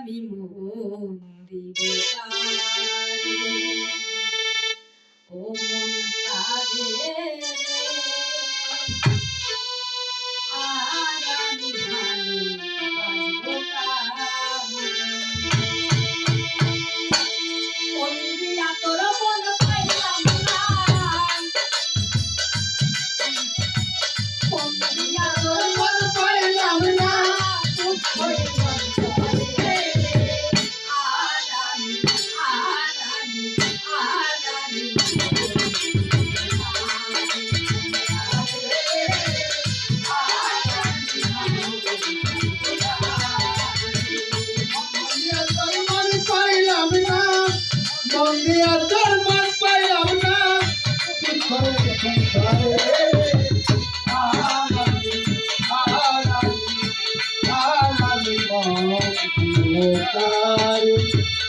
আমি মন দিব তারে, ও মন তারে আর আমি ভালোবাসবো কারে। বন্দিয়া তোর মন পাইলাম না, বন্দিয়া তোর মন পাইলাম না, দুঃখ হইলাম তোরে আর আমি বন্দিয়া তোর মন পাইলাম না,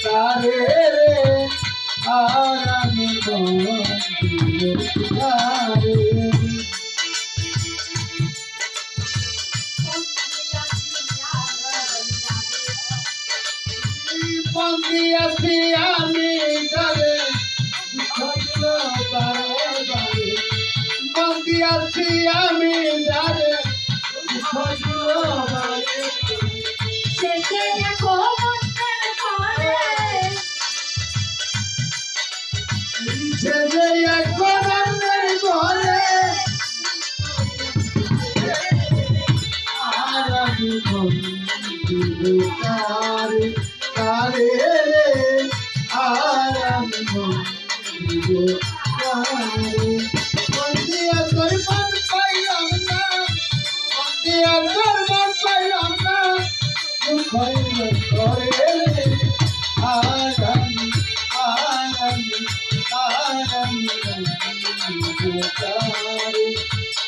তারে আর আমি তারে বন্দিয়াছি আমি তারে বন্দিয়াছি আমি তারে সেকে এখন মনের ঘরে, ছেড়ে এখন অন্যের ঘরে আর আমি তারে তারে আর আমি বন্দিয়া তোর মন পাইলাম না, বন্দিয়া তোর মন পাইলাম না, দুঃখ করে আর আমি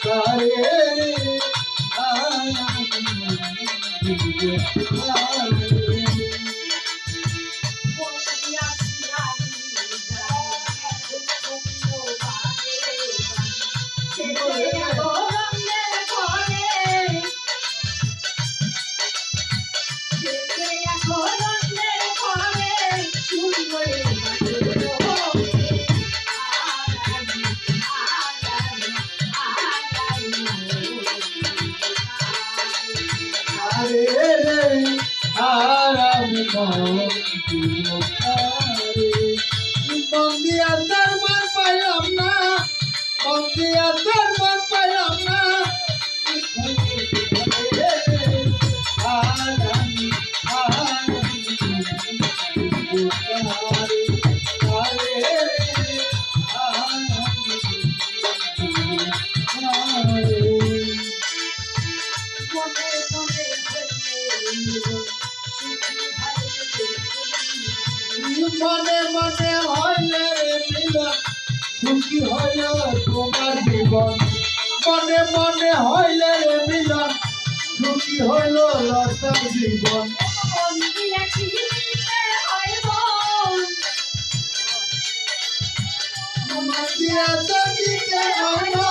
তারে আর আমি বন্দিয়া তোর মন পাইলাম না, বন্দিয়া তোর মন পাইলাম না, আর আমি মনে মনে হইলে মিলন সুখী হইল তোমার জীবন, মনে মনে হইলে মিলন সুখী হইল লতার জীবন। বন্দিয়া তো দিতে হয় না,